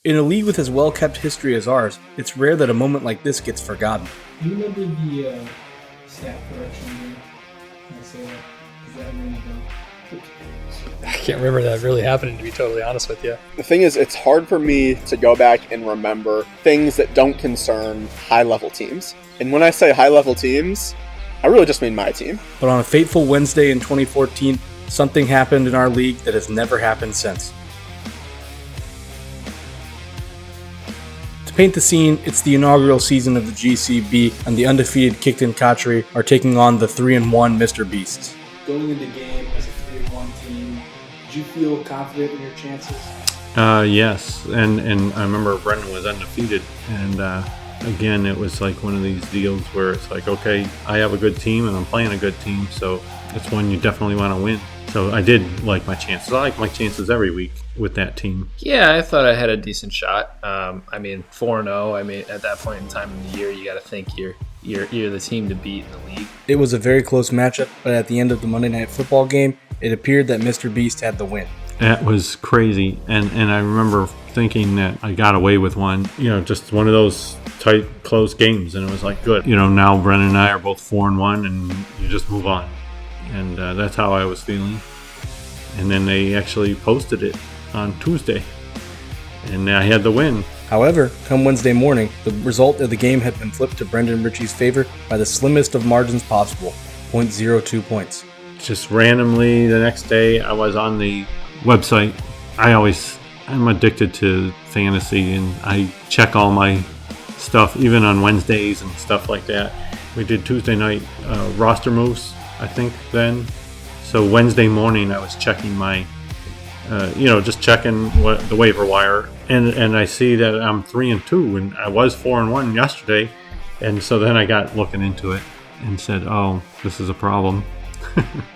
In a league with as well-kept history as ours, it's rare that a moment like this gets forgotten. Do you remember the stat correction game? Can I say that? Does that ring a bell? I can't remember that really happening, to be totally honest with you. The thing is, it's hard for me to go back and remember things that don't concern high-level teams. And when I say high-level teams, I really just mean my team. But on a fateful Wednesday in 2014, something happened in our league that has never happened since. To paint the scene, it's the inaugural season of the GCB, and the undefeated Kickton Kachri are taking on the 3-1 Mr. Beasts. Going into the game as a 3-1 team, did you feel confident in your chances? Yes, and I remember Brendan was undefeated, and again, it was like one of these deals where it's like, okay, I have a good team and I'm playing a good team, so it's one you definitely want to win. So I did like my chances. I like my chances every week with that team. Yeah, I thought I had a decent shot. 4-0. I mean, at that point in time in the year, you got to think you're the team to beat in the league. It was a very close matchup, but at the end of the Monday Night Football game, it appeared that Mr. Beast had the win. That was crazy, and I remember thinking that I got away with one, just one of those tight, close games, and it was like, good. Now Brennan and I are both 4-1, and you just move on. And that's how I was feeling. And then they actually posted it on Tuesday, and I had the win. However, come Wednesday morning, the result of the game had been flipped to Brendan Ritchie's favor by the slimmest of margins possible, 0.02 points. Just randomly the next day, I was on the website. I'm addicted to fantasy, and I check all my stuff, even on Wednesdays and stuff like that. We did Tuesday night roster moves, I think, then. So Wednesday morning, I was checking my, just checking what the waiver wire, and I see that I'm 3-2, and I was 4-1 yesterday, and so then I got looking into it and said, oh, this is a problem.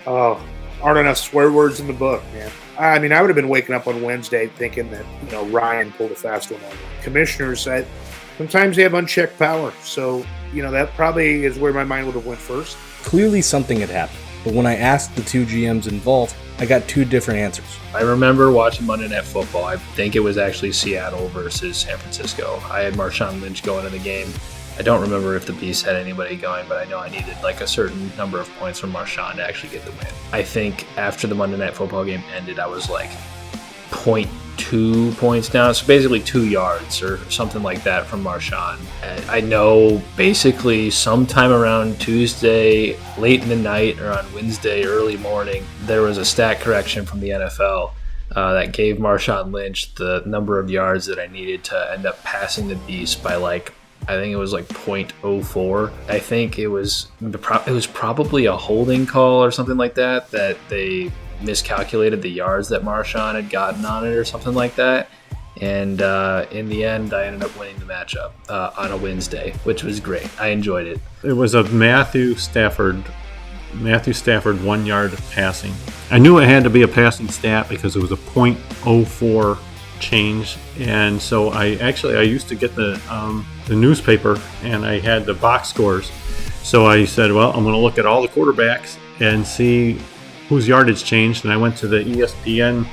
Oh, aren't enough swear words in the book, man. I mean, I would have been waking up on Wednesday thinking that, Ryan pulled a fast one on me. Commissioners, sometimes they have unchecked power. So, that probably is where my mind would have went first. Clearly something had happened, but when I asked the two GMs involved, I got two different answers. I remember watching Monday Night Football. I think it was actually Seattle versus San Francisco. I had Marshawn Lynch going in the game. I don't remember if the Beast had anybody going, but I know I needed like a certain number of points from Marshawn to actually get the win. I think after the Monday Night Football game ended, I was like 0.2 points down, so basically 2 yards or something like that from Marshawn. And I know basically sometime around Tuesday, late in the night, or on Wednesday, early morning, there was a stat correction from the NFL that gave Marshawn Lynch the number of yards that I needed to end up passing the Beast by I think it was 0.04. I think it was probably a holding call or something like that they miscalculated the yards that Marshawn had gotten on it or something like that. And in the end, I ended up winning the matchup on a Wednesday, which was great. I enjoyed it. It was a Matthew Stafford 1 yard passing. I knew it had to be a passing stat because it was a 0.04 change, and so I used to get the newspaper, and I had the box scores. So I said, well, I'm going to look at all the quarterbacks and see whose yardage changed, and I went to the ESPN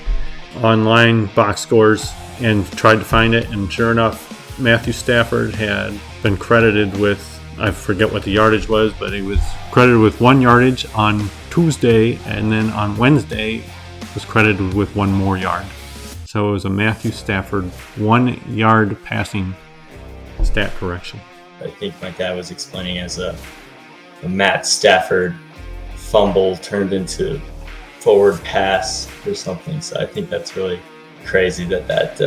online box scores and tried to find it, and sure enough, Matthew Stafford had been credited with, I forget what the yardage was, but he was credited with 1 yardage on Tuesday, and then on Wednesday was credited with 1 more yard. So it was a Matthew Stafford 1 yard passing stat correction. I think my dad was explaining as a Matt Stafford fumble turned into forward pass or something. So I think that's really crazy that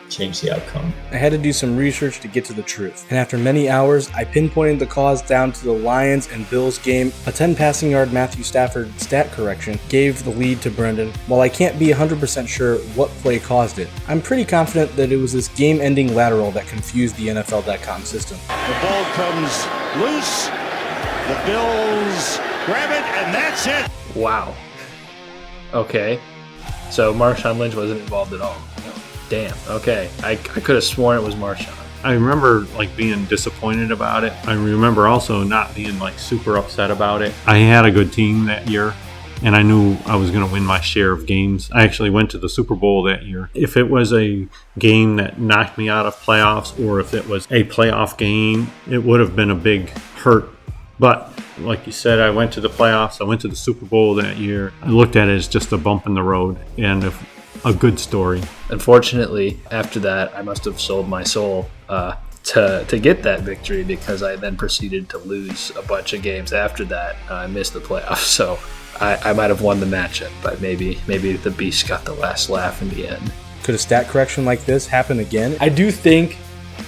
changed the outcome. I had to do some research to get to the truth, and after many hours, I pinpointed the cause down to the Lions and Bills game. A 10 passing yard Matthew Stafford stat correction gave the lead to Brendan. While I can't be 100% sure what play caused it, I'm pretty confident that it was this game-ending lateral that confused the NFL.com system. The ball comes loose, the Bills grab it, and that's it. Wow. Okay. So Marshawn Lynch wasn't involved at all. No. Damn. Okay. I could have sworn it was Marshawn. I remember being disappointed about it. I remember also not being super upset about it. I had a good team that year, and I knew I was going to win my share of games. I actually went to the Super Bowl that year. If it was a game that knocked me out of playoffs, or if it was a playoff game, it would have been a big hurt. But like you said, I went to the playoffs. I went to the Super Bowl that year. I looked at it as just a bump in the road and a good story. Unfortunately, after that, I must have sold my soul to get that victory, because I then proceeded to lose a bunch of games after that. I missed the playoffs, so I might have won the matchup, but maybe the Beast got the last laugh in the end. Could a stat correction like this happen again? I do think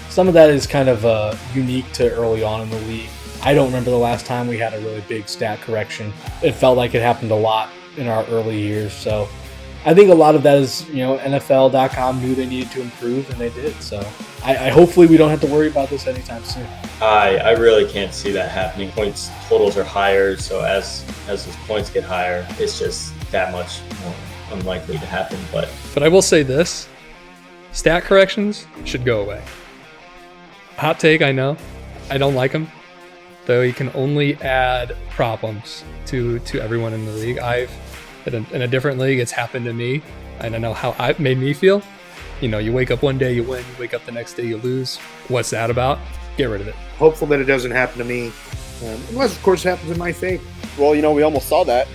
some of that is kind of unique to early on in the league. I don't remember the last time we had a really big stat correction. It felt like it happened a lot in our early years, so I think a lot of that is, NFL.com knew they needed to improve, and they did. So I hopefully we don't have to worry about this anytime soon. I really can't see that happening. Points totals are higher, so as those points get higher, it's just that much more unlikely to happen. But I will say this: stat corrections should go away. Hot take, I know. I don't like them, though. You can only add problems to everyone in the league. In a different league, it's happened to me, and I know how it made me feel. You wake up one day, you win. You wake up the next day, you lose. What's that about? Get rid of it. Hopeful that it doesn't happen to me, unless, of course, it happens in my fate. Well, we almost saw that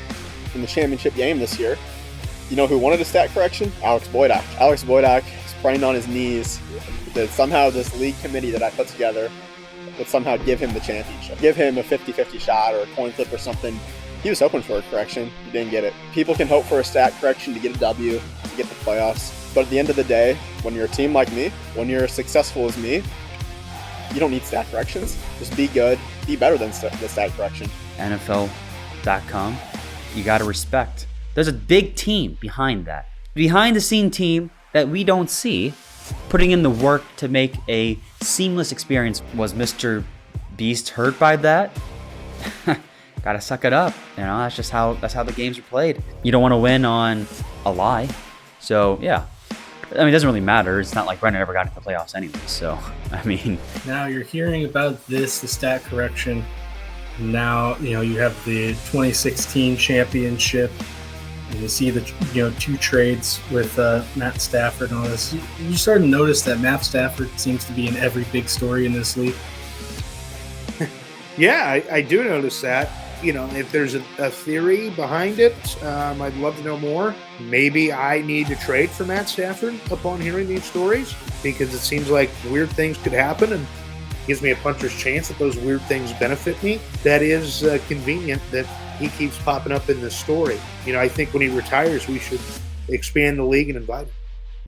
in the championship game this year. You know who wanted a stat correction? Alex Boydock. Alex Boydock is praying on his knees that somehow this league committee that I put together would somehow give him the championship. Give him a 50-50 shot or a coin flip or something. He was hoping for a correction. He didn't get it. People can hope for a stat correction to get a W, to get the playoffs. But at the end of the day, when you're a team like me, when you're as successful as me, you don't need stat corrections. Just be good. Be better than the stat correction. NFL.com, you got to respect. There's a big team behind that. Behind the scene team that we don't see, putting in the work to make a seamless experience. Was Mr. Beast hurt by that? Gotta suck it up. That's just how the games are played. You don't want to win on a lie. So yeah, it doesn't really matter. It's not like Brendan ever got into the playoffs anyway. So now you're hearing about the stat correction. Now you have the 2016 championship, and you see the two trades with Matt Stafford and all this. You start to notice that Matt Stafford seems to be in every big story in this league. Yeah, I do notice that. If there's a theory behind it, I'd love to know more. Maybe I need to trade for Matt Stafford upon hearing these stories, because it seems like weird things could happen and gives me a puncher's chance that those weird things benefit me. That is convenient that he keeps popping up in this story. I think when he retires, we should expand the league and invite him.